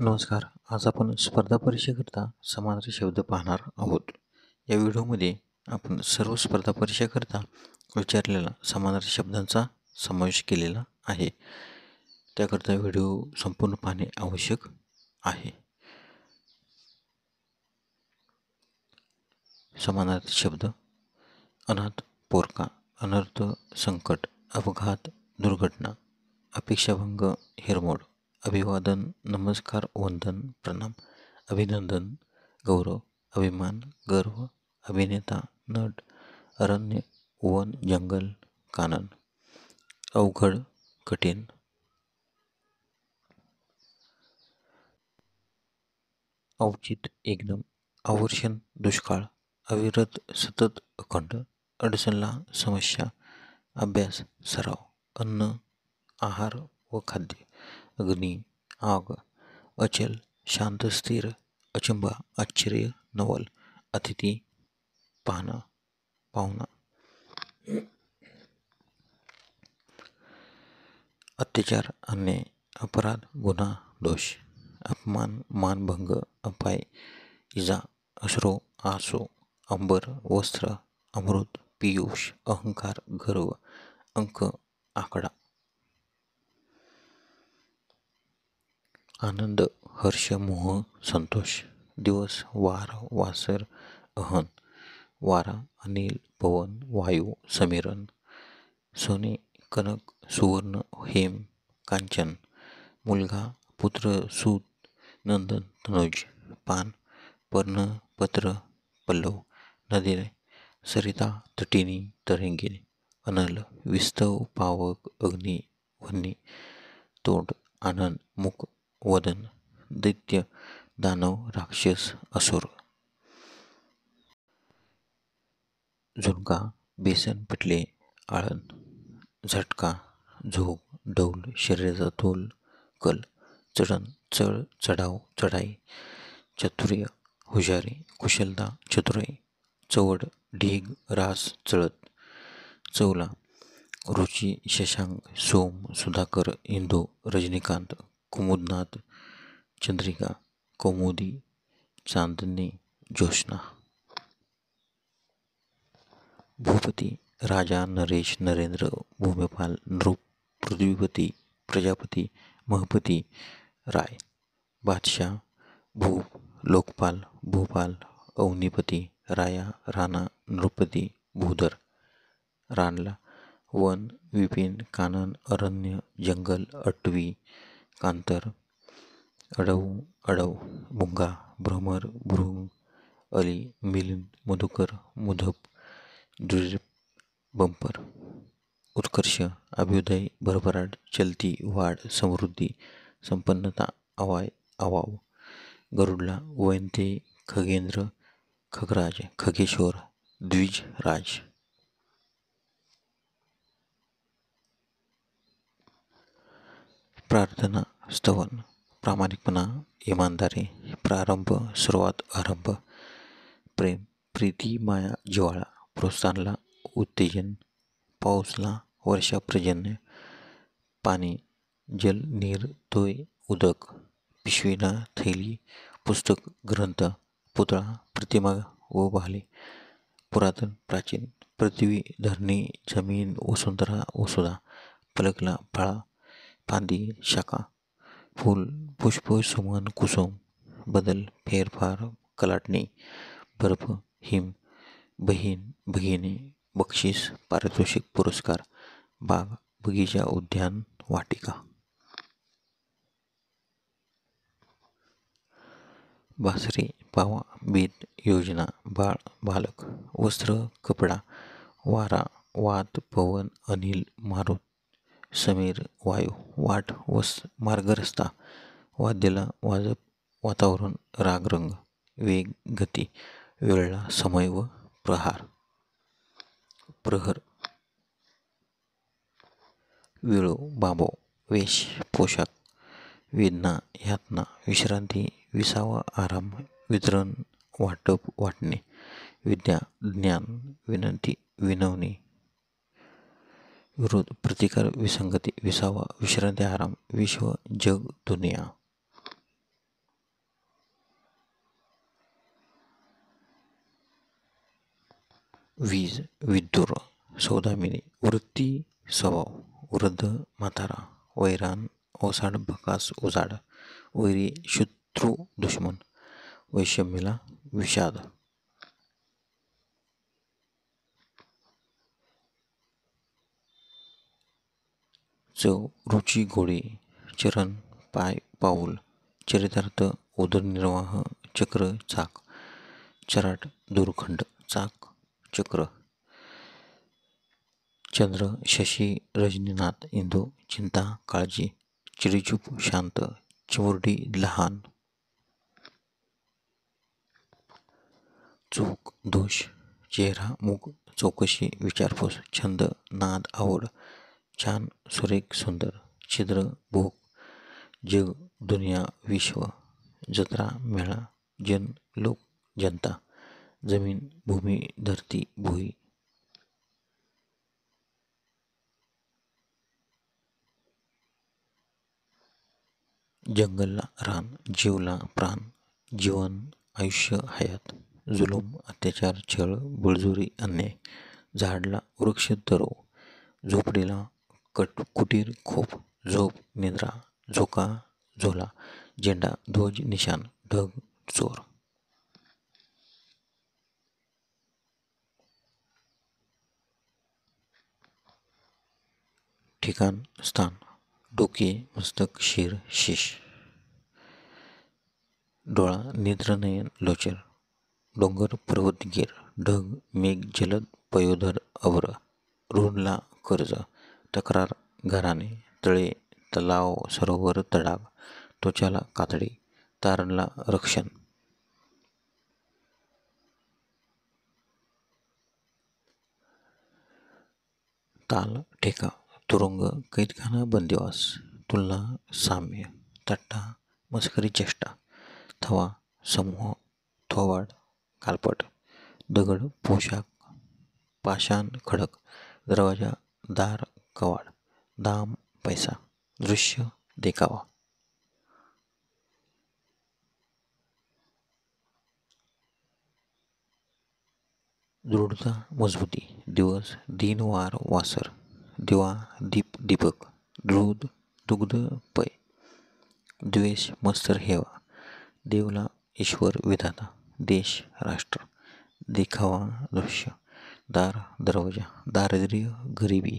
नमस्कार. आज आपण स्पर्धा परीक्षेकरिता समानार्थी शब्द पाहणार आहोत. या व्हिडिओमध्ये आपण सर्व स्पर्धा परीक्षेकरिता विचारलेल्या समानार्थी शब्दांचा समावेश केलेला आहे. त्याकरिता व्हिडिओ संपूर्ण पाहणे आवश्यक आहे. समानार्थी शब्द: अनाथ, पोरका, अनर्थ, संकट, अपघात, दुर्घटना, अपेक्षाभंग, हिरमोड, अभिवादन, नमस्कार, वंदन, प्रणाम, अभिनंदन, गौरव, अभिमान, गर्व, अभिनेता, नट, अरण्य, वन, जंगल, कानन, अवघड, कठीण, अवचित, एकदम, आवर्षण, दुष्काळ, अविरत, सतत, अखंड, अडचणला, समस्या, अभ्यास, सराव, अन्न, आहार व खाद्य, अग्नी, आग, अचल, शांत, स्थिर, अचंबा, आश्चर्य, नवल, अतिथी, पाहणा, पाहुणा, अत्याचार, अन्याय, अपराध, गुन्हा, दोष, अपमान, मानभंग, अपाय, इजा, अश्रू, आसू, अंबर, वस्त्र, अमृत, पीयूष, अहंकार, गर्व, अंक, आकडा, आनंद, हर्ष, मोह, संतोष, दिवस, वार, वासर, अहन, वारा, अनिल, पवन, वायू, समीरण, सोने, कनक, सुवर्ण, हेम, कांचन, मुलगा, पुत्र, सूत, नंदन, तनुज, पान, पर्ण, पत्र, पल्लव, नदी, सरिता, तटिनी, तरंगिणी, अनल, विस्तव, पावक, अग्नी, वन्नी, तोंड, आनंद, मुख, वदन, दैत्य, दानव, राक्षस, असुर, झुणका, बेसन, पिठले, आळण, झटका, झोग, डौल, शरीराचा तोल, कल, चढण, चढ, चढाव, चढाई, चातुर्य, हुशारी, कुशलता, चतुराई, चवड, ढीग, रास, चळत, चवला, रुची, शशांक, सोम, सुधाकर, इंदू, रजनीकांत, कुमुदनाथ, चंद्रिका, कौमुदी, चांदणी, ज्योत्स्ना, भूपती, राजा, नरेश, नरेंद्र, भूमिपाल, नृप, पृथ्वीपती, प्रजापती, महपती, राय, बादशाह, भूप, लोकपाल, भूपाल, अवनीपती, राया, राणा, नृपती, भूधर, रानला, वन, विपिन, कानन, अरण्य, जंगल, अटवी, कांतर, अडव, अडव, मुंगा, भ्रमर, भृंग, अली, मिलिंद, मधुकर, मुधप, ड्रिप, बंपर, उत्कर्ष, अभ्युदय, भरभराट, चलती, वाढ, समृद्धी, संपन्नता, अवाय, अवाव, गरुडला, वैंते, खगेंद्र, खगराज, खगेश्वर, द्विज, राज, प्रार्थना, स्तवन, प्रामाणिकपणा, इमानदारी, प्रारंभ, सुरुवात, आरंभ, प्रेम, प्रीती, माया, जिव्हाळा, प्रोत्साहनला, उत्तेजन, पाऊसला, वर्षा, पर्जन्य, पाणी, जल, नीर, तोय, उदक, पिशवीला, थैली, पुस्तक, ग्रंथ, पुतळा, प्रतिमा व भाले, पुरातन, प्राचीन, पृथ्वी, धरणी, जमीन, वसुंधरा, वसुधा, फलकला, फळा, फांदी, शाखा, फूल, पुष्प, सुमन, कुसुम, बदल, फेरफार, कलाटणी, बर्फ, हिम, बहीण, भगिनी, बक्षीस, पारितोषिक, पुरस्कार, बाग, बगीचा, उद्यान, वाटिका, बासरी, पावा, बीट, योजना, बाळ, बालक, वस्त्र, कपडा, वारा, वात, पवन, अनिल, मारुत, समीर, वायू, वाट, मार्ग, रस्ता, वाद्याला, वाजप, वातावरण, राग, रंग, वेग, गती, वेळला, समय व प्रहार, प्रहर, वेळो, बाबो, वेश, पोशाख, वेदना, यातना, विश्रांती, विसावा, आराम, वितरण, वाटप, वाटणे, विद्या, ज्ञान, विनंती, विनवणी, विरोध, प्रतिकार, विसंगती, विसावा, विश्रांती, आराम, विश्व, जग, दुनिया. वीज विद्युर सौदामिनी वृत्ती स्वभाव वृद्ध म्हातारा वैरान ओसाड भकास उजाड वैरी शत्रू दुश्मन वैषम्यला विषाद. चव रुची गोडी चरण पाय पाऊल चरितार्थ उदरनिर्वाह चक्र चाक चराट दूरखंड चाक चक्र चंद्र शशी रजनीनाथ इंदू चिंता काळजी चिडीचूप शांत चिमुरडी लहान चूक दोष चेहरा मुख चौकशी विचारपूस छंद नाद आवड छान सुरेख सुंदर छिद्र भूक जग दुनिया विश्व जत्रा मेळा जन लोक जनता जमीन भूमी धरती भुई जंगलला रान जीवला प्राण जीवन आयुष्य हयात जुलूम अत्याचार छळ बळजुरी अन्याय झाडला वृक्ष तरो झोपडीला कुटीर खोप झोप निद्रा झोका झोला झेंडा ध्वज निशाण ढग चोर. ठिकाण स्थान डोके मस्तक शिर शीश डोळा नेत्रनयन लोचर डोंगर पर्वत गिर ढग मेघ जलद पयोधर अवर ऋणला कर्ज तक्रार घराणे तळे तलाव सरोवर तडाग त्वचाला कातडी तारणला रक्षण. ताल ठेका तुरुंग कैदखाना बंदिवास तुलना साम्य तट्टा मस्करी चेष्टा थवा समूह थोवाड कालपट दगड पोशाख पाषाण खडक दरवाजा दार कवाड दाम पैसा दृश्य देखावा. दृढता मजबूती दिवस दिन वार वासर दिवा दीप दीपक दूध दुग्ध पै द्वेष मत्सर हेवा देवला ईश्वर विधाता देश राष्ट्र देखावा दृश्य दार दरवाजा दारिद्र्य गरिबी.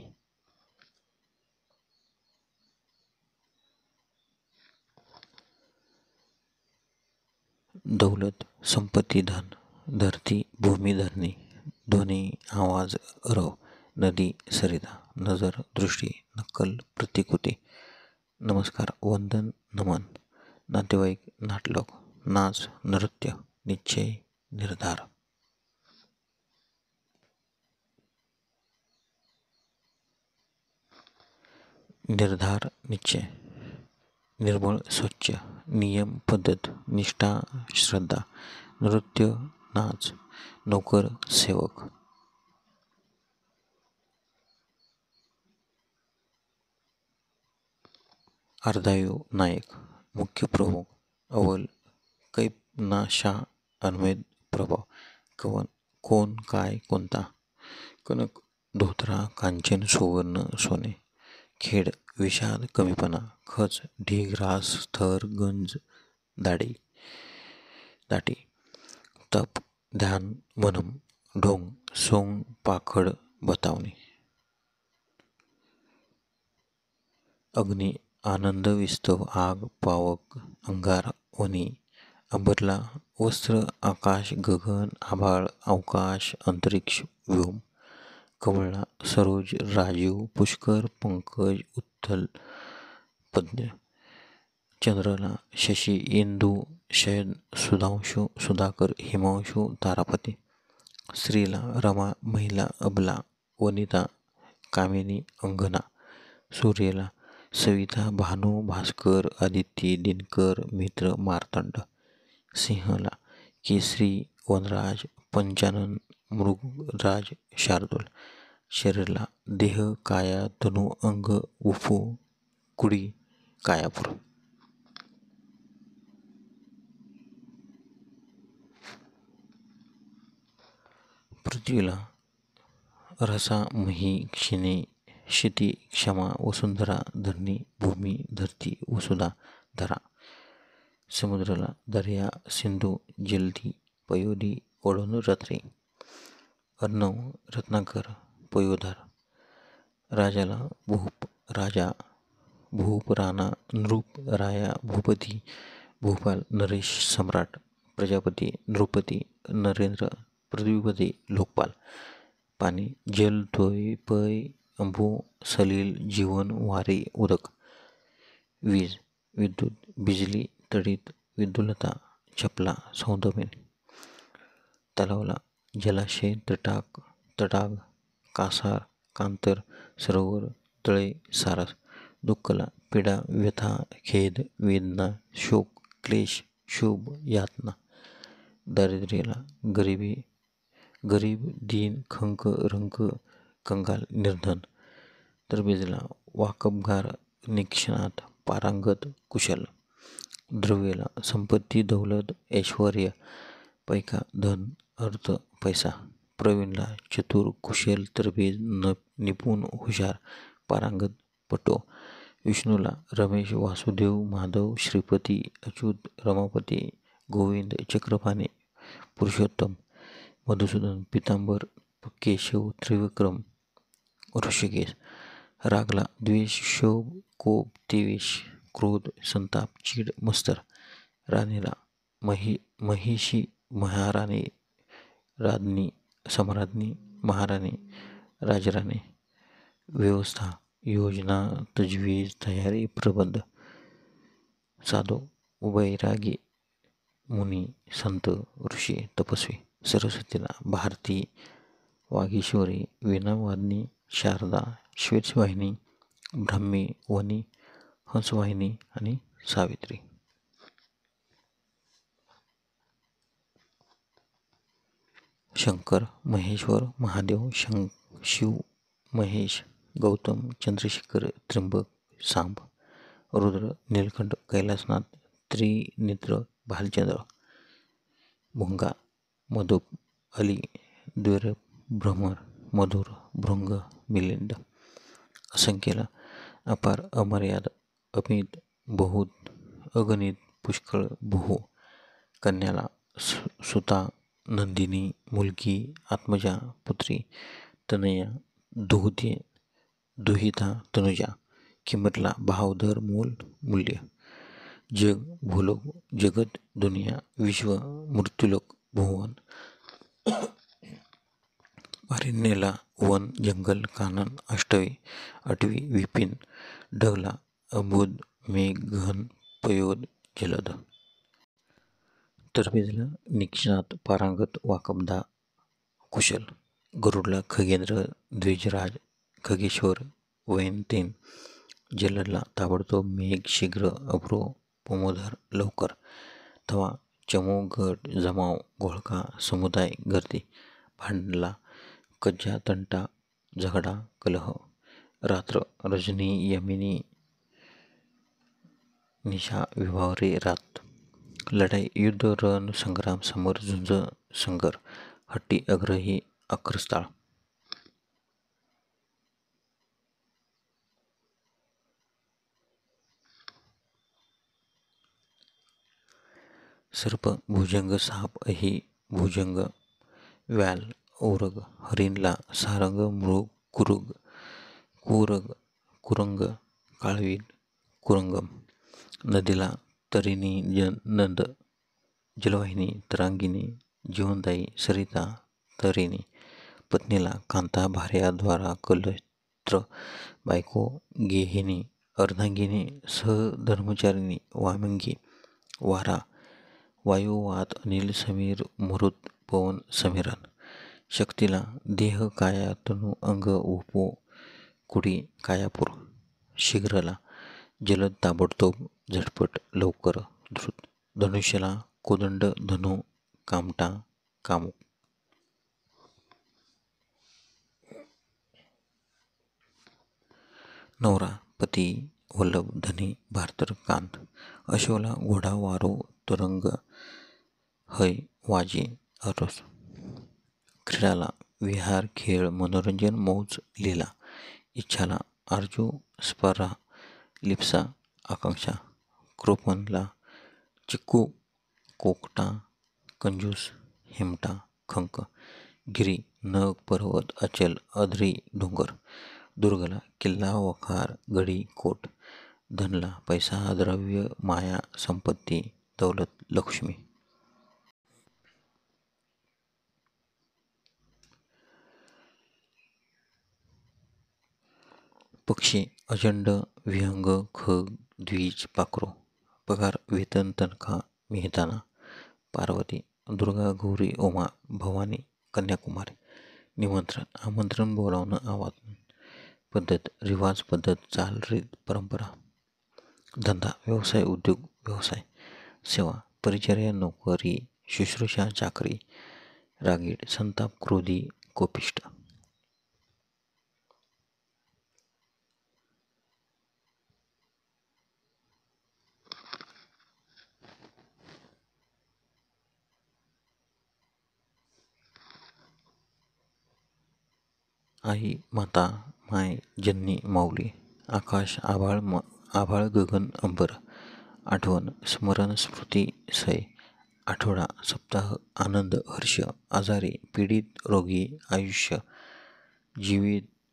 दौलत संपत्ती धन धरती भूमी धरणी ध्वनी आवाज रव नदी सरिता नजर दृष्टी नक्कल प्रतिकृती नमस्कार वंदन नमन नातेवाईक नाटलोक नाच नृत्य निश्चय निर्धार. निर्धार निश्चय निर्मळ स्वच्छ नियम पद्धत निष्ठा श्रद्धा नृत्य नाच नोकर सेवक. अर्धायू नायक मुख्य प्रमुख अव्वल कैप नाशा अन्वैद प्रभाव कवन कोण काय कोणता कनक धोत्रा कांचन सुवर्ण सोने खेड विषाद कमीपणा खच ढीग रास थर गंज दाढी दाटी तप ध्यान मनम ढोंग सोंग पाखड बतावणी. अग्नी आनंद विस्तव आग पावक अंगार वनी अंबरला वस्त्र आकाश गगन आभाळ अवकाश अंतरिक्ष व्योम कमळला सरोज राजीव पुष्कर पंकज उत्थल पद्य चंद्रला शशी इंदू शयद सुधांशु सुधाकर हिमांशु तारापती स्त्रीला रमा महिला अबला वनिता कामिनी अंगना सूर्याला सविता भानू भास्कर आदिती दिनकर मित्र मार्तंड सिंहला केसरी वनराज पंचानन मृगराज शार्दूल शरीरला देह काया तनु अंग उफू कुडी कायापूर. पृथ्वीला रसा मही क्षिणे क्षिती क्षमा वसुंधरा धरणी भूमी धरती वसुधा धरा. समुद्राला दर्या सिंधू जलधी पयोधी ओढून रात्री. अर्णव रत्नाकर पयोधार. राजाला भूप राजा भूप राणा नृप राया भूपती भूपाल नरेश सम्राट प्रजापती नृपती नरेंद्र पृथ्वीपती लोकपाल. पाणी जल द्वय पय अंबू सलील जीवन वारे उदक. वीज विद्युत बिजली तडित विद्युलता चपला सौंदर्य. तलावला जलाशय तटाग कासार कांतर सरोवर तळे सारस. दुःखला पीडा व्यथा खेद वेदना शोक क्लेश शुभ यातना. दारिद्र्याला गरीब दीन खंक रंक कंगाल निर्धन. तरबेजला वाकबगार निक्षणात पारंगत कुशल. द्रव्याला संपत्ती दौलत ऐश्वर्य पैका धन अर्थ पैसा. प्रवीणला चतुर कुशल तरबेज निपुण हुशार पारंगत पटो. विष्णूला रमेश वासुदेव माधव श्रीपती अच्युत रमापती गोविंद चक्रपाणी पुरुषोत्तम. मधुसूदन पीतांबर केशव त्रिविक्रम ऋषिकेश. रागला द्वेष शोभ कोप तेवेश क्रोध संताप चीड मस्तर. राणीला महिषी महाराणी राज्ञी सम्राज्ञी महाराणी राजराणी. व्यवस्था योजना तजवीज तयारी प्रबंध. साधो वैरागी मुनी संत ऋषी तपस्वी. सरस्वतीला भारती वागीश्वरी वीणावादिनी शारदा श्वेतवाहिनी ब्राह्मी वनी हंसवाहिनी आणि सावित्री. शंकर महेश्वर महादेव शिव महेश गौतम चंद्रशेखर त्र्यंबक सांब. रुद्र नीलकंठ कैलासनाथ त्रिनेत्र भालचंद्र. भुंगा मधुप अली द्वैरब भ्रमर मधुर भृंग मिलिंद. असंख्यला अपार अमर्याद अमित बहुत अगणित पुष्कळ बहु. कन्याला सुता नंदिनी मुलगी आत्मजा पुत्री तनया दुहिता तनुजा. किंमतला भाव दर मोल मूल्य. जग भूलोक जगत दुनिया विश्व मृत्युलोक भुवन. अरण्यला वन जंगल कानन आठवी विपिन. ढगला अबुध मेघ घन पयोद जलद. तरबेजला निक्षणात पारंगत वाकबदा कुशल. गरुडला खगेंद्र द्विजराज खगेश्वर वैनतेन. जलदला ताबडतोब मेघ शीघ्र अब्रो पोमोधर लवकर. तवा चमू गट जमाव घोळका समुदाय गर्दी. भांडणला कज्जा तंटा झगडा कलह. रात्र रजनी यमिनी निशा विभावरे रात. लढाई युद्ध रण संग्राम समर झुंज संगर. हट्टी अग्रही अक्रस्थाळ. सर्प भुजंग साप अही भुजंग व्याल ओरग. हरिणला सारंग मृग कुरंग काळवीट कुरंगम. नदीला तरिणी नद जलवाहिनी तरांगिणी जीवनदायी सरिता तरिणी. पत्नीला कांता भार्या द्वारा कलत्र बायको गेहिनी अर्धांगिनी सहधर्मचारिणी वामंगी. वारा वायू वात अनिल समीर मरुत पवन समीरण. शक्तीला देह काया तनु अंग उपो कुडी कायापूर. शीघ्रला जलद ताबडतोब झटपट लवकर द्रुत. धनुष्याला कोदंड धनु कामटा कामुक. नवरा पती वल्लभ धनी भारतर कांत. अश्वला घोडा वारो तरंग हय वाजे अरस. क्रीडाला विहार खेळ मनोरंजन मौज लीला इच्छाला आरजू स्पर्धा लिप्सा आकांक्षा कृपणला चिक्कू कोकटा कंजूस हिमटा खंक गिरी नग पर्वत अचल अधरी डोंगर दुर्गला किल्ला वखार गडी कोट धनला पैसा द्रव्य माया संपत्ती दौलत लक्ष्मी पक्षी अजंड विहंग खग द्विज पाखरू पगार वेतन तनखा मेहताना पार्वती दुर्गा गौरी उमा भवानी कन्याकुमारी निमंत्रण आमंत्रण बोलावणं आवाहन पद्धत रिवाज पद्धत चाल रीत परंपरा धंदा व्यवसाय उद्योग व्यवसाय सेवा परिचर्या नोकरी शुश्रूषा चाकरी रागीट संताप क्रोधी कोपिष्ट आई माता माय जन्नी माऊली आकाश आभाळ गगन अंबर आठवण स्मरण स्मृती सय आठवडा सप्ताह आनंद हर्ष आजारी पीडित रोगी आयुष्य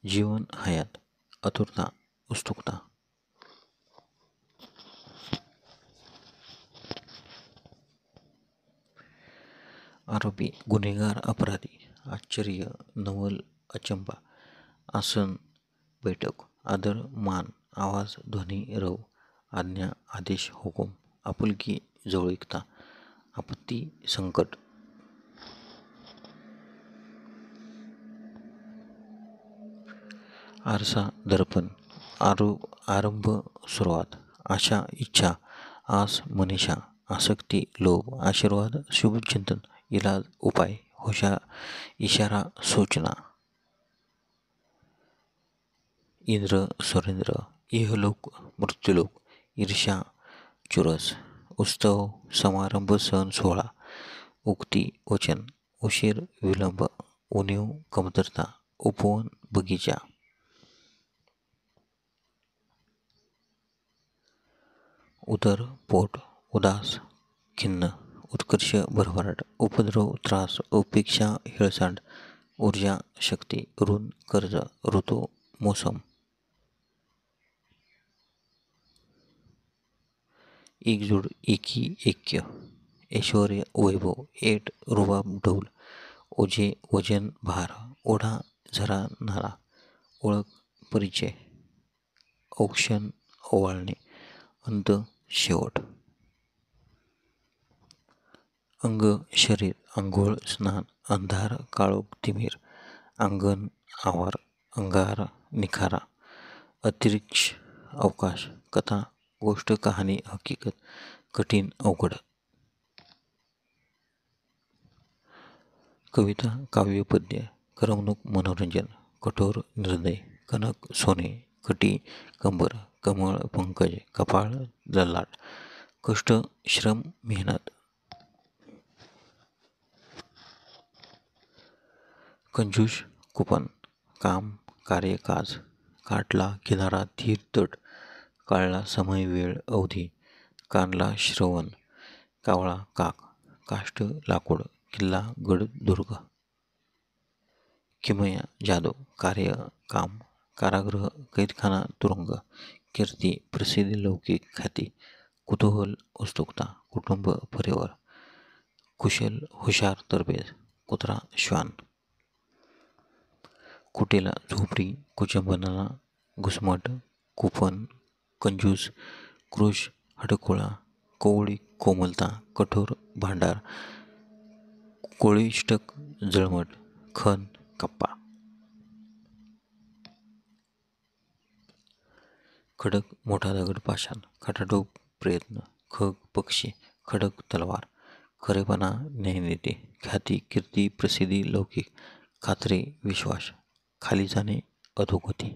जीवन हयात आतुरता उत्सुकता आरोपी गुन्हेगार अपराधी आश्चर्य नवल अचंबा आसन बैठक आदर मान आवाज ध्वनी रव आज्ञा आदेश हुकूम आपुलकी जवळीकता आपत्ती संकट आरसा दर्पण आरंभ सुरुवात आशा इच्छा आस मनीषा आसक्ती लोभ आशीर्वाद शुभचिंतन इलाज उपाय इशारा सूचना इंद्र सुरेंद्र इहलोक मृत्यूलोक ईर्ष्या चुरस उत्सव समारंभ सण सोहळा उक्ती वचन उशीर विलंब उणीव कमतरता उपवन बगीचा उदर पोट उदास खिन्न उत्कर्ष भरभराट उपद्रव त्रास उपेक्षा हिळसांड ऊर्जा शक्ती ऋण कर्ज ऋतू मोसम एकजूड एकी ऐक्य ऐश्वर वैभव एट रुबाब ढोल ओझे वजन भार ओढा झरा नाला ओळख परिचय औक्षण ओवाळणे अंत शेवट अंग शरीर आंघोळ स्नान अंधार काळोख तिमीर अंगण आवार अंगार निखारा अतिरिक्त अवकाश कथा गोष्ट कहाणी हकीकत कठीण अवघड कविता काव्य पद्य करमणूक मनोरंजन कठोर निर्दय कनक सोने कटी कंबर कमळ पंकज कपाळ ललाट कष्ट श्रम मेहनत कंजूस कुपन काम कार्य काज काटला किनारा धीर तट काळला समय वेळ अवधी कानला श्रवण कावळा काक काष्ट लाकूड किल्ला गड दुर्ग किमया जादू कार्य काम कारागृह कैदखाना तुरुंग कीर्ती प्रसिद्धी लौकिक ख्याती कुतूहल उत्सुकता कुटुंब परिवार कुशल हुशार तरबेज कुत्रा श्वान कुटेला झोपडी कुचंबनाला घुसमट कुपन कंजूस क्रुश हटकोळा कोवळी कोमलता कठोर भांडार कोळिष्टक जळमट खन कप्पा खडक मोठा दगड पाषाण खटाटोप प्रयत्न खग पक्षी खडक तलवार खरेपणा न्यायनीती ख्याती कीर्ती प्रसिद्धी लौकिक खात्री विश्वास खाली जाणे अधोगती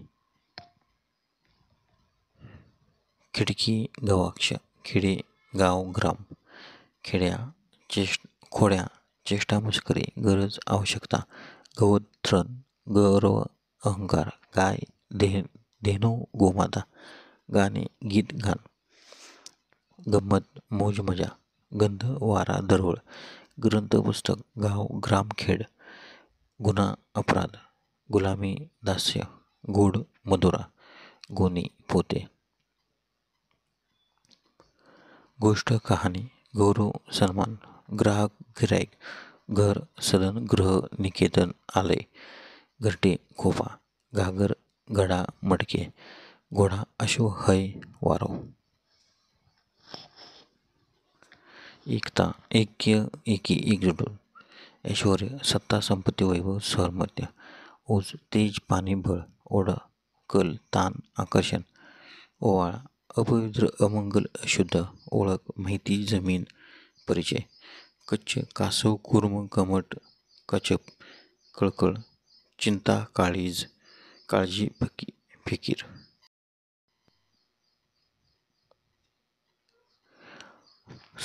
खिडकी गवाक्ष खेडे गाव ग्राम खेड्या खोड्या चेष्टा मस्करी गरज आवश्यकता गवत्रन, गौरव, अहंकार, गाय, धेनू, गोमाता, गाणे, गीत, गान, गंमत, मौज मजा, गंध, वारा, दरवळ, ग्रंथ, पुस्तक, गाव, ग्राम, खेड, गुन्हा, अपराध, गुलामी, दास्य, गोड, मधुरा, गोणी, पोते, गोष्ट, कहाणी, गौरव, सन्मान, ग्राहक, गिराईक, घर, सदन, गृह, निकेतन, आलय, घरटे, खोपा, घागर, घडा, मडके, घोडा, अश्व, है, वारव, एकता, ऐक्य, एकी, एकजूट, ऐश्वर्य, सत्ता, संपत्ती, वैभव, सामर्थ्य, ओज, तेज, पाणी, बळ, ओढा, कल, ताण, आकर्षण, ओवाळा, अपवित्र, अमंगल, अशुद्ध, ओळख, माहिती, जमीन, परिचय, कच्छ, कासव, कुर्म, कमट, कचप, कळकळ, चिंता, काळीज, काळजी, फिकीर.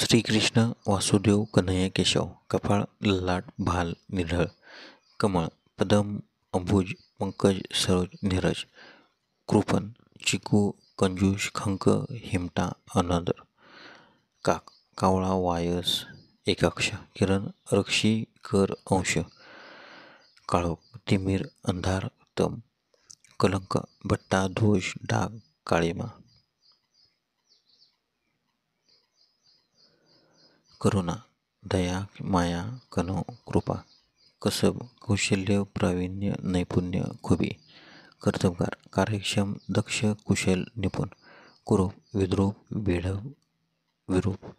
श्रीकृष्ण, वासुदेव, कन्हैया, केशव, कपाळ, ललाट, भाल, निढळ, कमळ, पदम, अंबुज, पंकज, सरोज, नीरज, कृपण, चिकू, कंजूष, खंक, हिमटा, अनादर, काक, कावळा, वायस, एकाक्ष, किरण, रक्षी, कर, अंश, काळोख, तिमीर, अंधार, तम, कलंक, बट्टा, दोष, डाग, काळिमा, करुणा, दया, माया, कनो, कृपा, कसब, कौशल्य, प्रावीण्य, नैपुण्य, खुबी, कर्तबगार, कार्यक्षम, दक्ष, कुशल, निपुण, कुरूप, विद्रूप, बेढप, विरूप,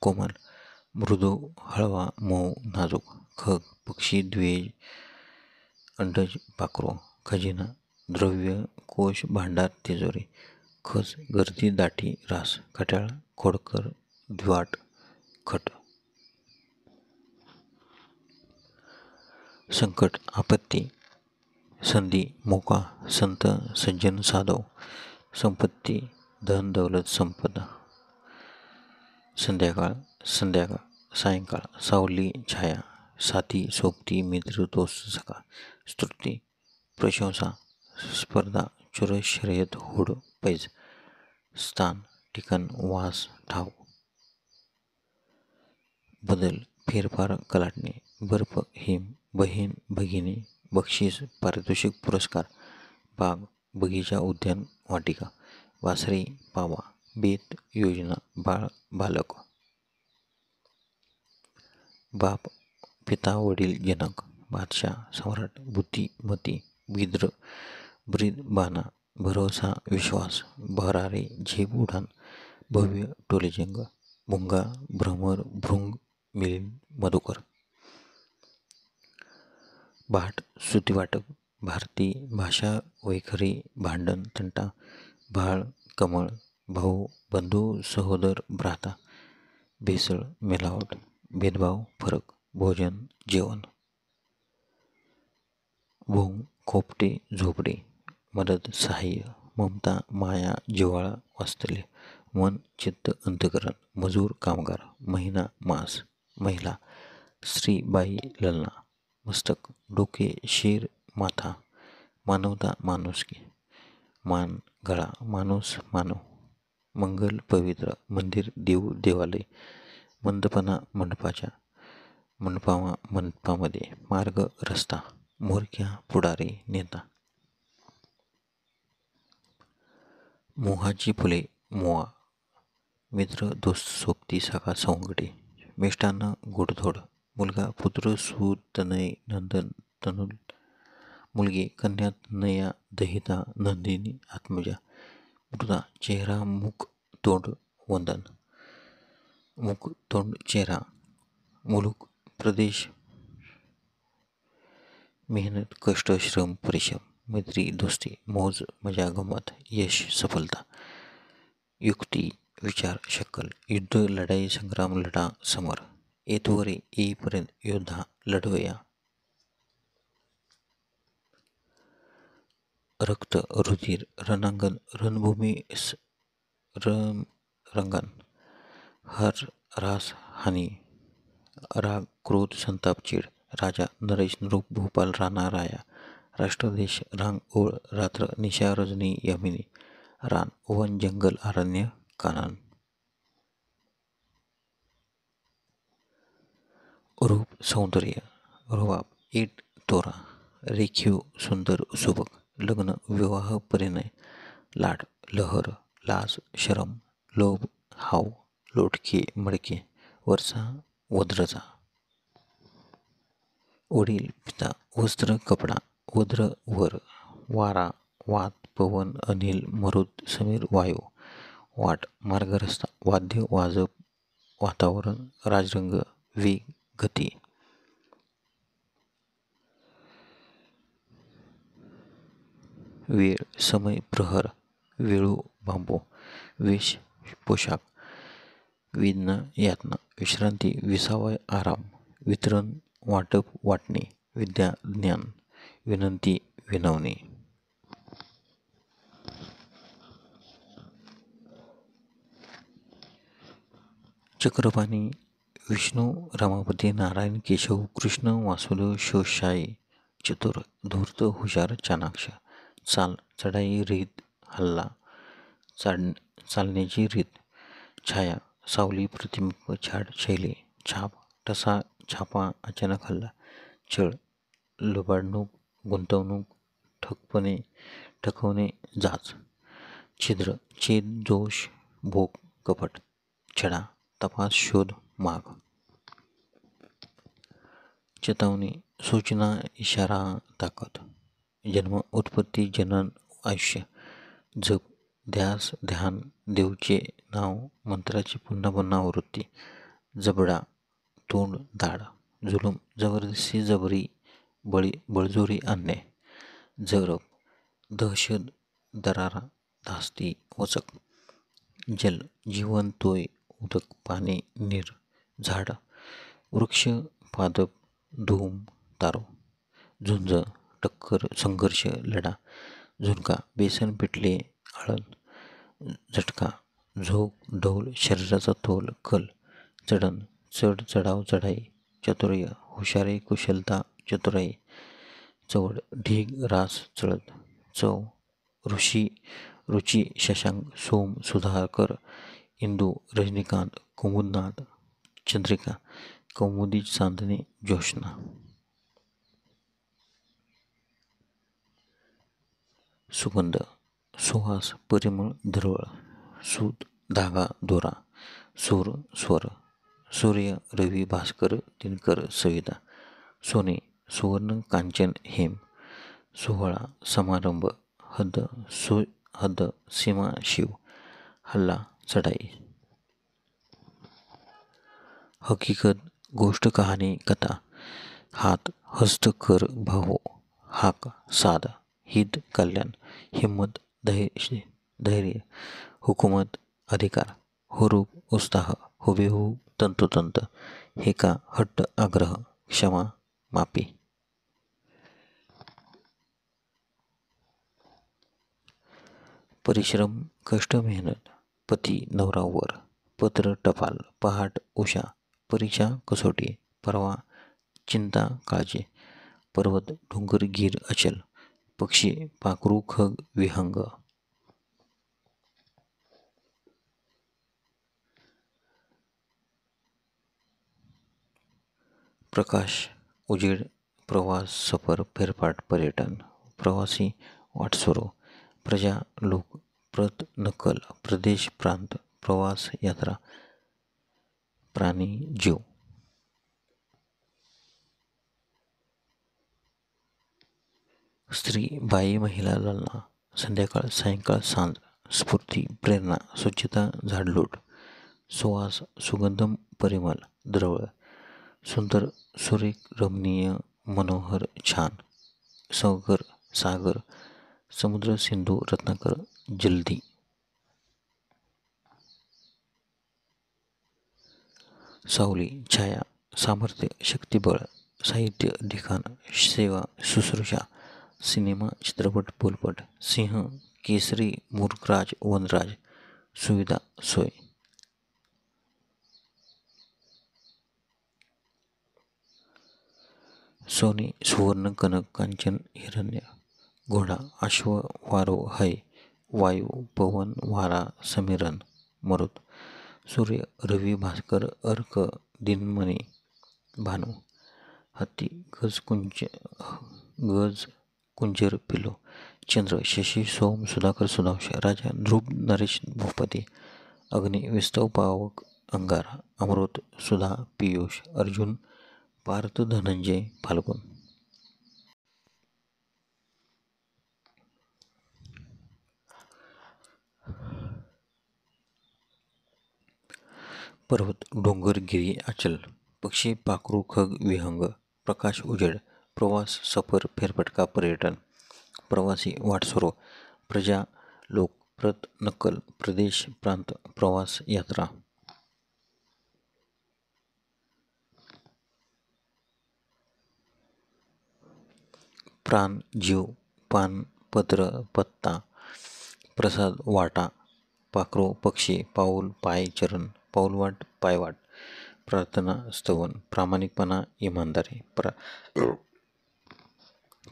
कोमल, मृदू, हळवा, मऊ, नाजूक, खग, पक्षी, द्वेज, अंडज, पाखरू, खजिना, द्रव्य, कोश, भांडार, तिजोरी, खस, गर्दी, दाटी, रास, खट्याळ, खोडकर, द्वाट, खट, संकट, आपत्ती, संधी, मोका, संत, सज्जन, साधव, संपत्ती, धन, दौलत, संपदा, संध्याकाळ, संध्याकाळ, सायंकाळ, सावली, छाया, साथी, सोबती, मित्र, दोस्त, सखा, स्तुती, प्रशंसा, स्पर्धा, चुरस, शर्यत, होड, पैज, स्थान, ठिकाण, वास, ठाव, बदल, फेरफार, कलाटणी, बर्फ, हिम, बहीण, भगिनी, बक्षीस, पारितोषिक, पुरस्कार, बाग, बगीचा, उद्यान, वाटिका, वासरी, पावा, बेत, योजना, बाळ, बालक, बाप, पिता, वडील, जनक, बादशाह, सम्राट, बुद्धी, मती, बिद्र, ब्रीद, बाणा, भरोसा, विश्वास, भरारी, झेप, उडान, भव्य, टोलेजंग, भुंगा, भ्रमर, भृंग, मिलिंद, मधुकर, भाट, सुतीवाटप, भारती, भाषा, वैखरी, भांडण, तंटा, भाळ, कमळ, भाऊ, बंधू, सहोदर, भ्राता, भेसळ, मिलावट, भेदभाव, फरक, भोजन, जेवण, भोंग, खोपटे, झोपडे, मदत, सहाय्य, ममता, माया, जिव्हाळा, वात्सल्य, मन, चित्त, अंतकरण, मजूर, कामगार, महिना, मास, महिला, स्त्री, बाई, ललना, मस्तक, डोके, शिर, माथा, मानवता, माणुसकी, मान, गळा, माणूस, मानव, मंगल, पवित्र, मंदिर, देव, देवालय, मंदपणा, मंडपाच्या, मंडपामध्ये, मार्ग, रस्ता, म्होरक्या, पुढारी, नेता, मोहाची फुले, मोआ, मित्र, दोस्त, सोबती, सखा, सवंगडी, मिष्टान्न, गोडधोड, मुलगा, पुत्र, सूत, तनय, नंदन, तनुल, मुलगी, कन्या, तनया, दहिता, नंदिनी, आत्मजा, मृदा, चेहरा, मुख, तोंड, वंदन, मुख, तोंड, चेहरा, मुलूक, प्रदेश, मेहनत, कष्ट, श्रम, परिश्रम, मैत्री, दोस्ती, मौज, मजा, गंमत, यश, सफलता, युक्ती, विचार, शक्कल, युद्ध, लढाई, संग्राम, लढा, समर, येतवरे, येईपर्यंत, योद्धा, लढवया, रक्त, रुधिर, रणांगण, रणभूमी, रंगण, हर, रास, हानी, राग, क्रोध, संताप, चीड, राजा नरेश नृप भूपाल राणा राया राष्ट्रदेश रांग ओळ रात्र निशा रजनी यमिनी रान वन जंगल अरण्य कानन. रूप सौंदर्य रुबाब ईट तोरा रेखीव सुंदर सुबक लग्न विवाह परिणय लाड लहर लाज शरम लोभ हाव लोटके मडके वरचा वद्रचा. वडील पिता वस्त्र कपडा वद्र वर वारा वात पवन अनिल मरुत समीर वायू वाट मार्ग रस्ता वाद्य वाजप वातावरण राजरंग वेग गती. वेळ समय प्रहर वेळू बांबू वेश पोशाख वेदना यातना विश्रांती विसावय आराम वितरण वाटप वाटणे विद्या ज्ञान विनंती विनवणे. चक्रपाणी विष्णू रमापती नारायण केशव कृष्ण वासुदेव शोषाई चतुर धूर्त हुशार चाणाक्ष चाल चढाई रीत हल्ला चालण्याची रीत छाया सावली प्रतिबिंब छाड शैली छाप ठसा छापा अचानक हल्ला छळ लुबाडणूक गुंतवणूक ठकवणे जाच छिद्र छेद दोष भोग कपट छडा तपास शोध माग. चेतावणी सूचना इशारा ताकद जन्म उत्पत्ती जनन आयुष्य जप ध्यास ध्यान देवचे नाव मंत्राची पुन्हा पुन्हा आवृत्ती जबडा तोंड दाढ जुलूम जबरदस्ती जबरी बळजोरी अन्याय जरब दहशत दरारा धास्ती वचक जल जीवन तोय उदक पाणी नीर झाड वृक्ष पादप धूम तारो झुंज टक्कर संघर्ष लढा झुणका बेसन पिठले आळण झटका झोक ढोल शरीराचा तोल कल चढण चढ चढाव चढाई चतुर्य हुशारी कुशलता चतुराई चवड ढीग रास चळत चव ऋषी रुची शशांक सोम सुधाकर इंदू रजनीकांत कुमुदनाथ चंद्रिका कौमुदी चांदणे ज्योत्स्ना. सुगंध सुहास परिमळ दरवळ सूत धागा दोरा सूर स्वर सूर्य रवी भास्कर दिनकर सविता सोने सुवर्ण कांचन हेम सोहळा समारंभ हद्द सीमा शिव हल्ला चढाई. हकीकत गोष्ट कहाणी कथा हात हस्त कर भाहो हाक साध हित कल्याण हिम्मत धैर्य हुकूमत अधिकार हुरूप उत्साह हुबेहूब तंतोतंत हेका हट्ट आग्रह क्षमा माफी. परिश्रम कष्ट मेहनत पती नवरा वर पत्र टपाल पहाट उषा परीक्षा कसोटी परवा चिंता काळजी पर्वत डोंगर गीर अचल पक्षी पाखरू खग विहंग. प्रकाश उजेड प्रवास सफर फेरफाट पर्यटन प्रवासी वाटसुरो प्रजा लोक प्रत नकल प्रदेश प्रांत प्रवास यात्रा प्राणी जीव. स्त्री बाई महिला ललना संध्याकाळ सायंकाळ सांज स्फूर्ती प्रेरणा स्वच्छता झाडलोट सुवास सुगंधम परिमल द्रवळ सुंदर सुरेख रमणीय मनोहर छान सागर समुद्र सिंधू रत्नाकर जलदी. सावली छाया सामर्थ्य शक्तिबळ साहित्य लिखाण सेवा शुश्रूषा सिनेमा चित्रपट बोलपट सिंह केसरी मूर्खराज वनराज सुविधा सोय. सोने सुवर्ण कनक कांचन हिरण्य, घोडा अश्व वारो है, वायू पवन वारा समीरण मरुत, सूर्य रवी भास्कर अर्क दिनमणी भानू, हत्ती गज कुंजर पिलो, चंद्र शशी सोम सुधाकर सुधांश, राजा ध्रुव नरेश भूपती, अग्नि विस्तव पावक अंगारा, अमृत सुधा पियुष, अर्जुन पार्थ धनंजय फाल्गुन. पर्वत डोंगर गिरी अचल, पक्षी पाखरू खग विहंग, प्रकाश उजेड, प्रवास सफर फेरफटका पर्यटन, प्रवासी वाटसरो, प्रजा लोक प्रत नक्कल, प्रदेश प्रांत, प्रवास यात्रा. प्राण जीव, पान पत्र पत्ता, प्रसाद वाटा, पाखरो पक्षी, पाऊल पाय चरण, पाऊलवाट पायवाट, प्रार्थना स्तवन, प्रामाणिकपणा इमानदारी,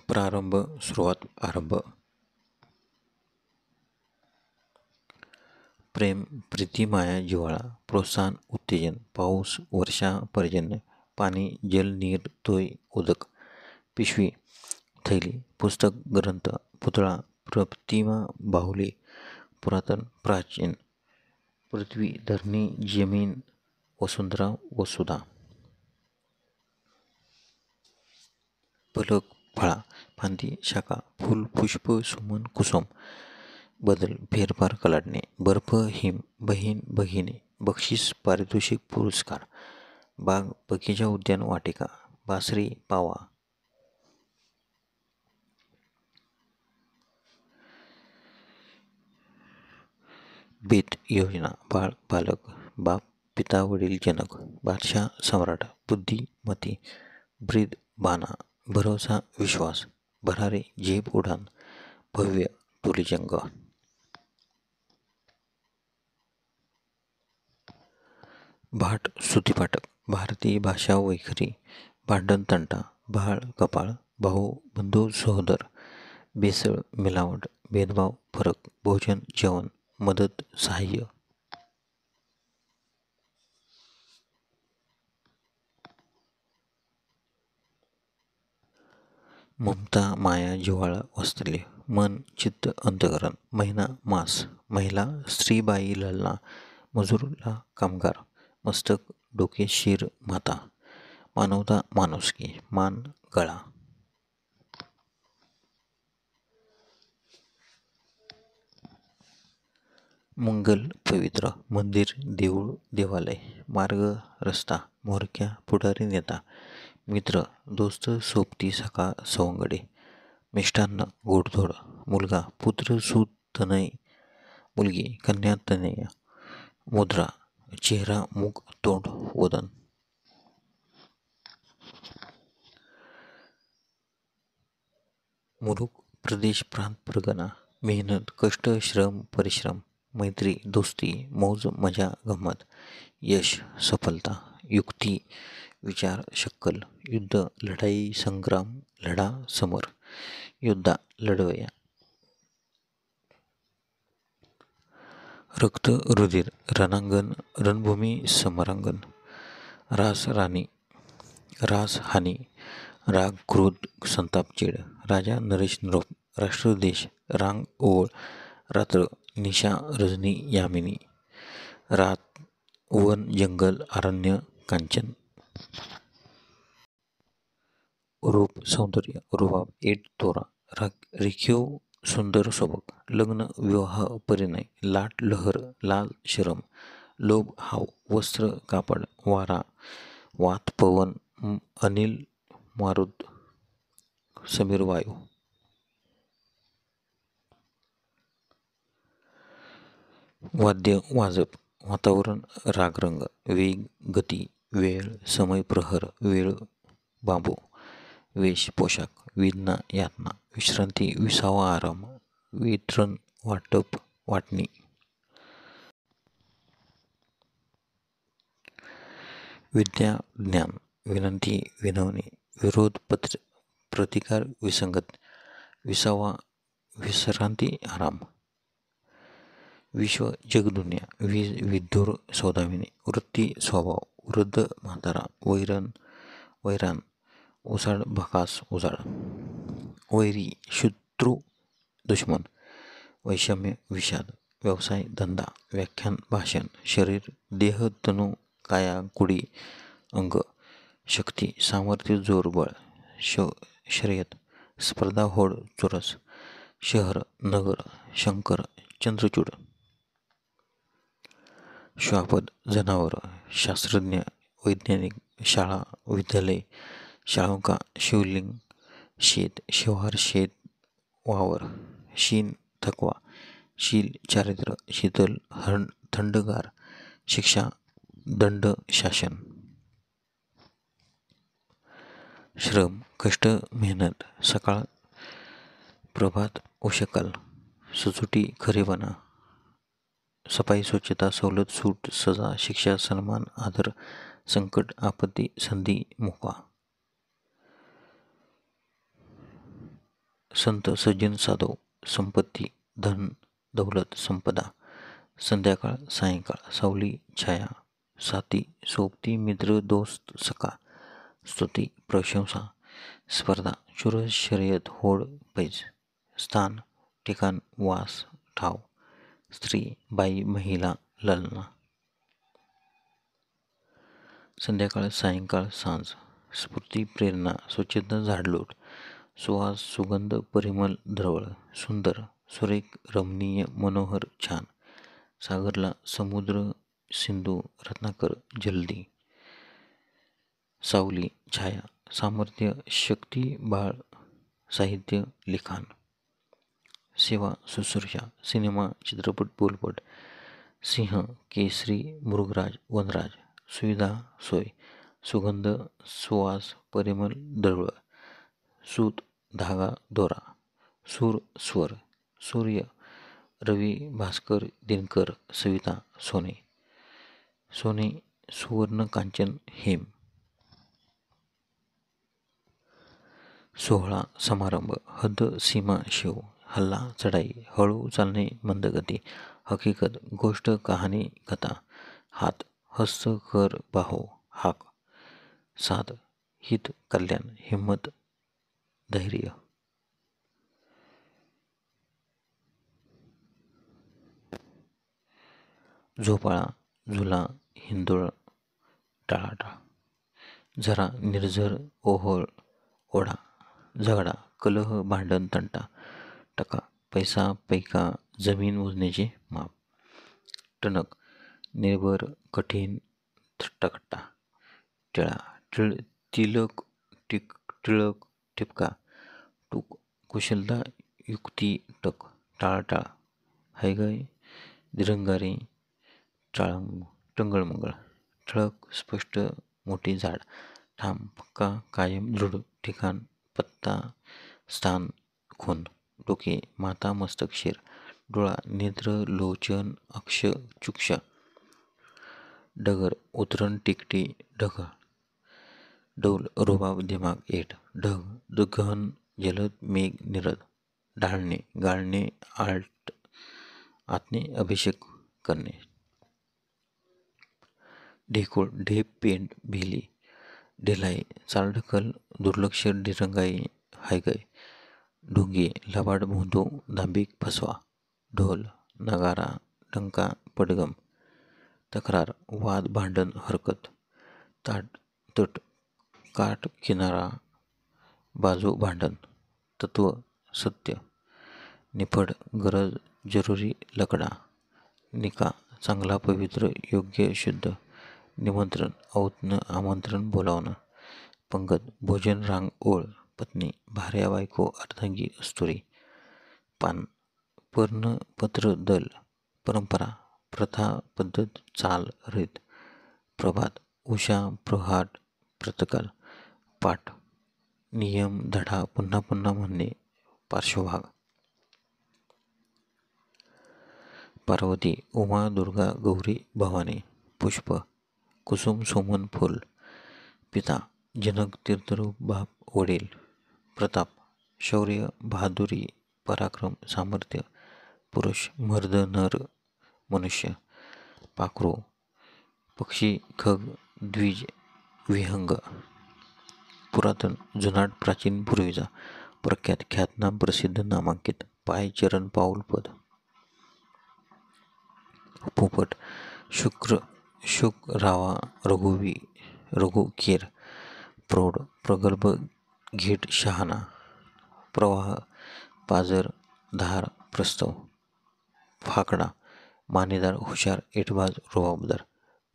प्रारंभ सुरुवात आरंभ. प्रेम प्रीती माया जिव्हाळा, प्रोत्साहन उत्तेजन, पाऊस वर्षा पर्जन्य, पाणी जल नीर तोय उदक, पिशवी थैली, पुस्तक ग्रंथ, पुतळा प्रतिमा बाहुली, पुरातन प्राचीन, पृथ्वी धरणी जमीन वसुंधरा वसुधा. पलक फळा, फांदी शाखा, फूल पुष्प सुमन कुसुम, बदल फेरफार कलाटणे, बर्फ हिम, बहीण भगिनी, बक्षीस पारितोषिक पुरस्कार, बाग बगीचा उद्यान वाटिका, बासरी पावा. बेत योजना, बाळ बालक, बाप पिता वडील जनक, बादशाह सम्राट, बुद्धिमती, ब्रीद बाणा, भरोसा विश्वास, भरारे झेप उडान, भव्य तुलीजंग. भाट सुतीपाटक, भारतीय भाषा वैखरी, भांडण तंटा, भाळ कपाळ, भाऊ बंधू सहोदर, बेसळ मिलावट, भेदभाव फरक, भोजन जेवण, मदत सहाय्य. ममता माया जिव्हाळा वात्सल्य, मन चित्त अंतकरण, महिना मास, महिला स्त्री बाई ललना, मजूरला कामगार, मस्तक डोके शिर माता, मानवता माणुसकी, मान गळा. मंगल पवित्र, मंदिर देऊळ देवालय, मार्ग रस्ता, म्होरक्या पुढारी नेता, मित्र दोस्त सोबती सखा सवंगडी, मिष्टान्न गोडधोड, मुलगा पुत्र सूत तनय, मुलगी कन्या तनय, मुद्रा चेहरा मुख तोंड वदन. मुलूक प्रदेश प्रांत परगणा, मेहनत कष्ट श्रम परिश्रम, मैत्री दोस्ती मौज मजा गंमत, यश सफलता, युक्ती विचार शक्कल, युद्ध लढाई संग्राम लढा समर, योद्धा लढवया. रक्त रुधिर रणांगण रणभूमी समरांगण, रास राणी रास हानी, राग क्रोध संताप चीड, राजा नरेश नरोप, राष्ट्र देश रांग ओळ, रात्र निशा रजनी यामिनी, रात वन जंगल अरण्य कांचन. रूप सौंदर्य रुबाब एट तोरा, रेखीव सुंदर सोबक, लग्न विवाह परिणय, लाट लहर लाल शरम, लोभ हाव, वस्त्र कापड, वारा वात पवन, अनिल मारुत, समीर वायू. वाद्य वाजप, वातावरण रागरंग, वेग गती, वेळ समय प्रहर, वेळ बांबू, वेश पोशाख, वेदना यातना, विश्रांती विसावा आराम, वितरण वाटप वाटणी. विद्या ज्ञान, विनंती विनवणी, विरोध प्रतिकार विसंगत. 20वा विश्रांती आराम. विश्व जगदुनिया विद्धूर सौदामिनी. वृत्ती स्वभाव वृद्ध म्हातारा. वैरान उसाड भकास उजाड. वैरी शत्रू दुश्मन. वैषम्य विषाद. व्यवसाय धंदा. व्याख्यान भाषण. शरीर देह तनु काया कुडी अंग. शक्ती सामर्थ्य जोर बळ. शर्यत स्पर्धा होड चुरस. शहर नगर. शंकर चंद्रचूड. श्वापद जनावर. शास्त्रज्ञ वैज्ञानिक. शाळा विद्यालय. शाळुका शिवलिंग. शेत शिवार शेत वावर. शीन थकवा. शील चारित्र्य. शीतल थंडगार. शिक्षा दंड शासन. श्रम कष्ट मेहनत. सकाळ प्रभात उशकाल. सुचुटी खरेपणा. सफाई स्वच्छता सवलत सूट सजा शिक्षा सन्मान आदर. संकट आपत्ती संधी मोका. संत सज्जन साधव. संपत्ती धन दौलत संपदा. संध्याकाळ सायंकाळ. सावली छाया. साथी सोबती मित्र दोस्त सखा. स्तुती प्रशंसा. स्पर्धा चुरस शर्यत होड पैज. स्थान ठिकाण वास ठाव. स्त्री बाई महिला ललना. संध्याकाळ सायंकाळ सांज. स्फूर्ती प्रेरणा. स्वच्छता झाडलोट. सुवास सुगंध परिमल द्रवळ. सुंदर सुरेख रमणीय मनोहर छान. सागरला समुद्र सिंधू रत्नाकर जलदी. सावली छाया. सामर्थ्य शक्ती बाळ. साहित्य लिखाण. सेवा शुश्रूषा. सिनेमा चित्रपट बोलपट. सिंह केसरी मृगराज वनराज. सुविधा सोय. सुगंध सुवास परिमल दळवळ. सूत धागा दोरा. सूर स्वर. सूर्य रवी भास्कर दिनकर सविता सोने. सोने सुवर्ण कांचन हेम. सोहळा समारंभ. हद्द सीमा शिव. हल्ला चढाई. हळू चालणे मंदगती. हकीकत गोष्ट कहाणी कथा. हात हस्त कर बाहो हाक. साध हित कल्याण. हिम्मत धैर्य. झोपाळा झुला हिंदोळ टाळाटाळ. झरा निर्झर ओहोळ ओढा. झगडा कलह भांडण तंटा. टका पैसा पैका जमीन मोजण्याचे माप. टणक निर्भर कठीण थट्टाकट्टा. टिळा तिलक टिळक ठिपका. टूक कुशलता युक्ती टक. टाळाटाळ हैगय दिरंगारी टंगळमंगळ. ठळक स्पष्ट मोठी झाड. ठाम पक्का कायम दृढ. ठिकाण पत्ता स्थान खून. डोके माता मस्तक शिर. डोळा नेत्र लोचन अक्ष चुक्ष. डगर उतरण टिकटी ढग. डौल रुबाब दिमाग एट. ढग गहन जलद मेघ निरद. ढाळणे गाळणे आल्ट आतने अभिषेक करणे. ढेकूळ ढेप पेंड भिली. ढिलाई चालढकल दुर्लक्ष दिरंगाई हायगय. ढोंगे लबाड भोंदू दांभिक फसवा. ढोल नगारा डंका पडगम. तक्रार वाद भांडण हरकत. ताट तट काठ किनारा बाजू भांडण. तत्व सत्य. निफड गरज जरुरी लकडा. निका चांगला पवित्र योग्य शुद्ध. निमंत्रण औतण आमंत्रण बोलावणं. पंगत भोजन रांग ओळ. पत्नी भार्या बायको अर्धांगी अस्तुरी. पान पर्ण पत्र दल. परंपरा प्रथा पद्धत चाल रीत. प्रभात उषा प्रहाट प्रतकाल. पाठ नियम धडा पुन्हा पुन्हा म्हणणे. पार्श्वभाग. पार्वती उमा दुर्गा गौरी भवानी. पुष्प कुसुम सोमन फुल. पिता जनक तीर्थरूप बाप वडील प्रताप, शौर्य, बहादुरी, पराक्रम, सामर्थ्य, पुरुष, मर्द, नर, मनुष्य, पाखरू, पक्षी, खग, द्विज, विहंग, पुरातन, जुनाट, प्राचीन, पूर्वीचा, प्रख्यात, ख्यातनाम, प्रसिद्ध, नामांकित, पाय, चरण, पाऊल, पद, पोपट, शुक्र, शुक, रावा, रघुवी, रघुकीर, प्रौढ, प्रगल्भ, घीट, शहाणा, प्रवाह, पाजर, धार, प्रस्तव, फाकडा, मानेदार, हुशार, एटबाज, रुबाबदार,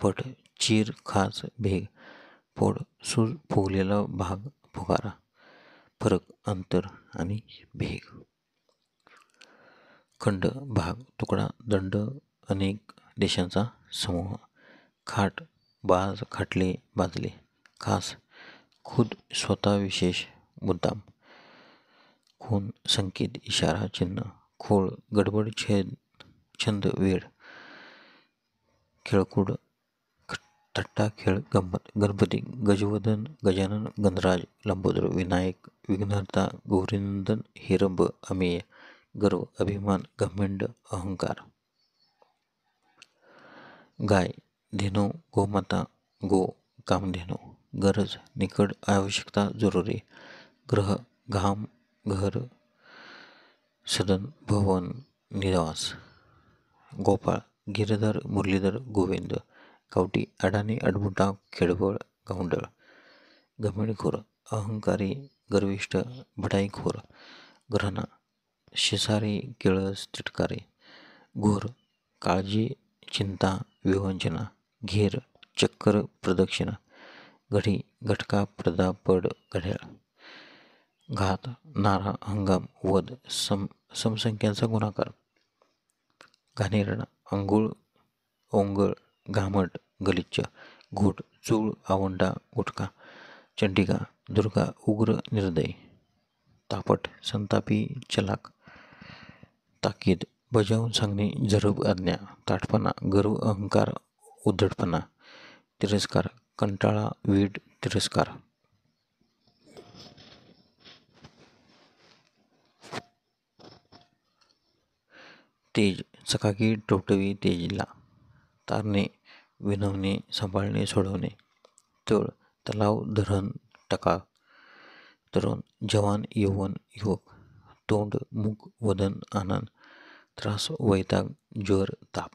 पट, चीर, खाच, भेग, फोड, सूज, फुगलेला भाग, फुगारा, फरक, अंतर आणि भेग, खंड, भाग, तुकडा, दंड, अनेक देशांचा समूह, खाट, बाज, खाटले, बाजले, खास, खुद, स्वतः, विशेष, मुद्दाम, खून, संकेत, इशारा, चिन्ह, खोळ, गडबड, छंद, वेळ, खेळकूड, थट्टा, खेळ, गंमत, गणपती, गजवदन, गजानन, गणराज, लंबोदर, विनायक, विघ्नहर्ता, गौरीनंदन, हिरंब, अमेय, गर्व, अभिमान, घमंड, अहंकार, गाय, धेनू, गोमाता, गो, कामधेनू, गरज, निकड, आवश्यकता, जरुरी, ग्रह, घाम, घर, सदन, भवन, निवास, गोपाळ, गिरधर, मुरलीधर, गोविंद, गावठी, अडाणी, अडमुटा, खेडबळ, गावंडळ, घमेडखोर, अहंकारी, गर्विष्ठ, बढाईखोर, ग्रहणा, शिसारी, किळस, तिटकारे, घोर, काळजी, चिंता, विवंचना, घेर, चक्कर, प्रदक्षिणा, घडी, घटका, पडदा, पड, घड्याळ, घात, नारा, हंगाम, वध, समसंख्यांचा गुणाकार, घाणेरडा, अंघोळ, ओंगळ, घामट, गलिच्छ, घोट, चूळ, आवंडा, गुटखा, चंडिका, दुर्गा, उग्र, निर्दय, तापट, संतापी, चलाक, ताकीद, बजावून सांगणे, जरब, आज्ञा, ताठपणा, गर्व, अहंकार, उद्धटपणा, तिरस्कार, कंटाळा, वीट, तिरस्कार, तेज, चकाकी, टवटवी, तेजला, तारणे, विनवणे, सांभाळणे, सोडवणे, तळ, तलाव, धरण, टका, तरुण, जवान, यौवन, युवक, तोंड, मुख, वदन, आनंद, त्रास, वैताग, ज्वर, ताप,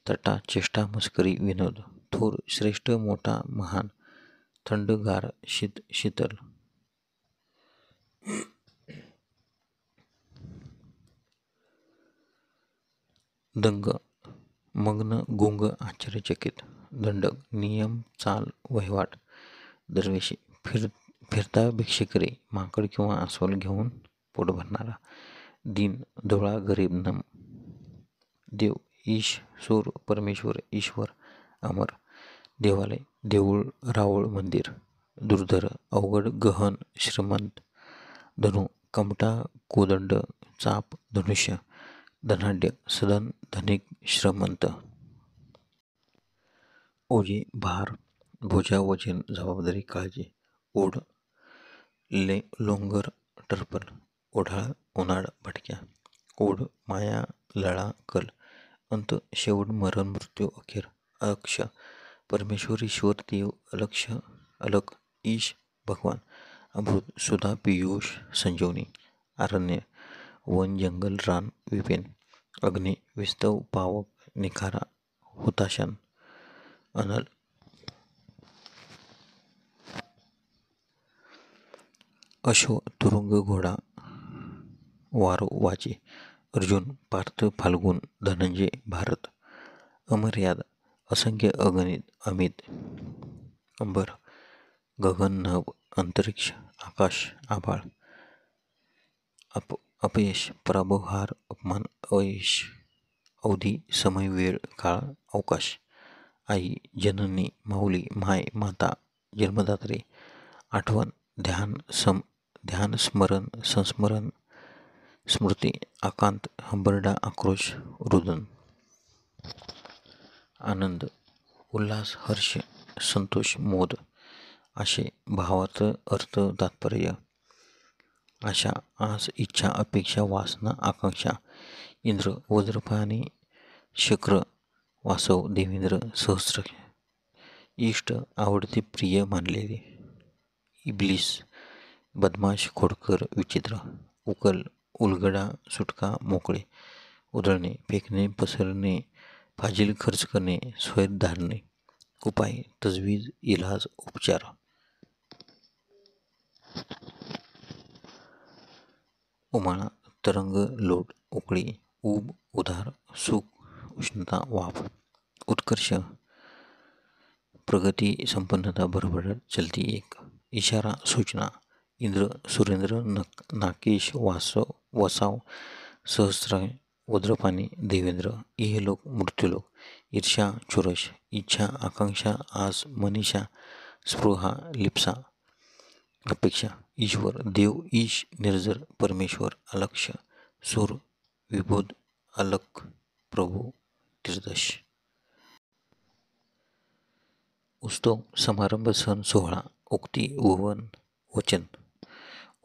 तटा, चेष्टा, मस्करी, विनोद, थोर, श्रेष्ठ, मोठा, महान, थंड, गार, शीत, शीतल, दंग, मग्न, गुंग, आश्चर्यचकित, दंडक, नियम, चाल, वहिवाट, दरवेशी, फिरता भिक्षेकरी, माकड किंवा अस्वल घेऊन पोट भरणारा, दीन, डोळा, गरीब, नम, देव, ईश, सूर, परमेश्वर, ईश्वर, अमर, देवालय, देऊळ, राऊळ, मंदिर, दुर्धर, अवघड, गहन, श्रीमंत, धनु, कमटा, कोदंड, चाप, धनुष्य, धनाढ्य, सदन, धनिक, श्रीमंत, ओझे, भार, बोजा, वजन, जबाबदारी, काळजी, ओढ, लोंगर, टरपल, ओढाळ, उन्हाळ, भटक्या, ओढ, माया, लळा, कल, अंत, शेवट, मरण, मृत्यू, अखेर, अक्ष, परमेश्वर, ईश्वर, देव, अलक्ष, अलक, ईश, भगवान, अमृत, सुधा, पियुष, संजीवनी, अरण्य, वन, जंगल, रान, विपिन, अग्नी, विस्तव, पावक, निखारा, हुताशन, अनल, अश्व, तुरुंग, घोडा, वारो, वाचे, अर्जुन, पार्थ, फाल्गुन, धनंजय, भारत, अमर्याद, असंख्य, अगणित, अमित, अंबर, गगन, नभ, अंतरिक्ष, आकाश, आभाळ, अपयश, पराभव, हार, अपमान, अयश, अवधी, समय, वेळ, काळ, अवकाश, आई, जननी, माऊली, माय, माता, जन्मदात्री, आठवण, ध्यान, स्मरण, संस्मरण, स्मृती, आकांत, हंबरडा, आक्रोश, रुदन, आनंद, उल्हास, हर्ष, संतोष, मोद, असे भावार्थ अर्थ तात्पर्य. आशा आस इच्छा अपेक्षा वासना आकांक्षा. इंद्र वज्रपाणी शक्र वासव देवेंद्र सहस्र. इष्ट आवडते प्रिय मानलेले. इब्लिस बदमाश खोडकर विचित्र. उकल उलगडा सुटका मोकळे. उधळणे फेकणे पसरणे फाजील खर्च करणे स्वैर धारणे. उपाय तजवीज इलाज उपचार. उमाळा तरंग लोट उकळी. ऊब उधार सुख उष्णता वाफ. उत्कर्ष प्रगती संपन्नता भरभराट चलती एक. इशारा सूचना. इंद्र सुरेंद्र नाकेश वासव वसाव सहस्र. वज्रपाणी देवेंद्र. इहलोक मृत्यूलोक. ईर्ष्या चुरस. इच्छा आकांक्षा आस मनीषा स्पृहा लिप्सा. अपेक्षा ईश्वर देव ईश निर्जर परमेश्वर अलक्ष. सूर विबोध अलक प्रभू तीर्थश. उत्सव समारंभ सण सोहळा. उक्ती उवन वचन.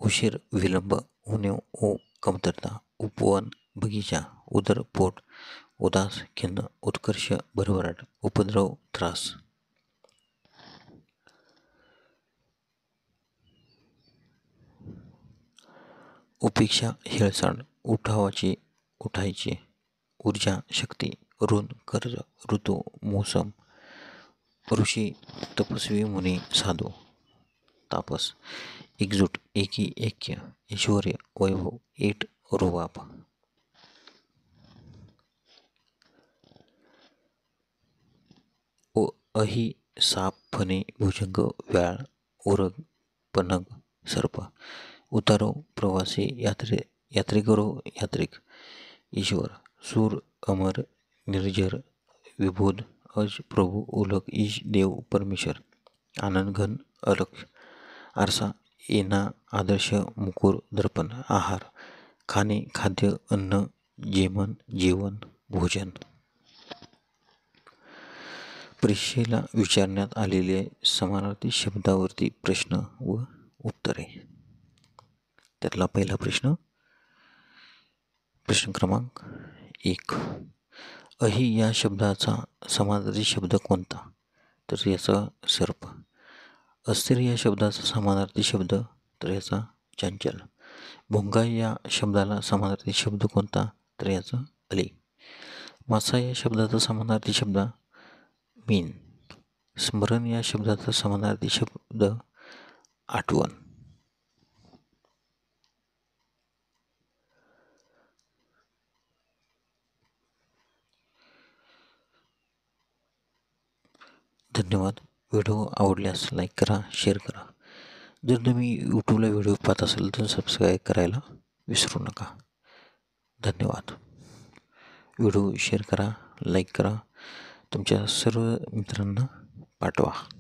उशीर विलंब. उणीव ओ कमतरता. उपवन बगीचा. उदर पोट. उदास खिन्न. उत्कर्ष भरभराट. उपद्रव त्रास. उपेक्षा हेळसांड. उठावाचे उठायचे. ऊर्जा शक्ती. ऋण कर्ज. ऋतू मोसम. ऋषी तपस्वी मुनी साधू. तापस एकजूट एकी ऐक्य. ऐश्वर्य वैभव. एट रुबाब. अही साप फणे भुजंग व्याळ उरग पनग सर्प. उतारो प्रवासी यात्रेकरो यात्रिक. ईश्वर सूर अमर निर्जर विबोध अज प्रभू उलक ईश देव परमेश्वर. आनंद घन अलक्ष. आरसा येना आदर्श मुकुर दर्पण. आहार खाणे खाद्य अन्न जेमन जेवण भोजन. परीक्षेला विचारण्यात आलेले समानार्थी शब्दावरती प्रश्न व उत्तरे. त्यातला पहिला प्रश्न क्रमांक 1. अही या शब्दाचा समानार्थी शब्द कोणता? तर याचा सर्प. अस्थिर या शब्दाचा समानार्थी शब्द तर याचा चंचल. भोंगा या शब्दाला समानार्थी शब्द कोणता? तर याचा अली. मासा या शब्दाचा समानार्थी शब्द मीन. स्मरण या शब्दाचा समानार्थी शब्द आठवण. धन्यवाद. व्हिडिओ आवडल्यास लाईक करा, शेअर करा. जर तुम्ही यूट्यूबला व्हिडिओ पाहत असाल तर सबस्क्राईब करायला विसरू नका. धन्यवाद. व्हिडिओ शेअर करा, लाईक करा, तुमच्या सर्व मित्रांना पाठवा.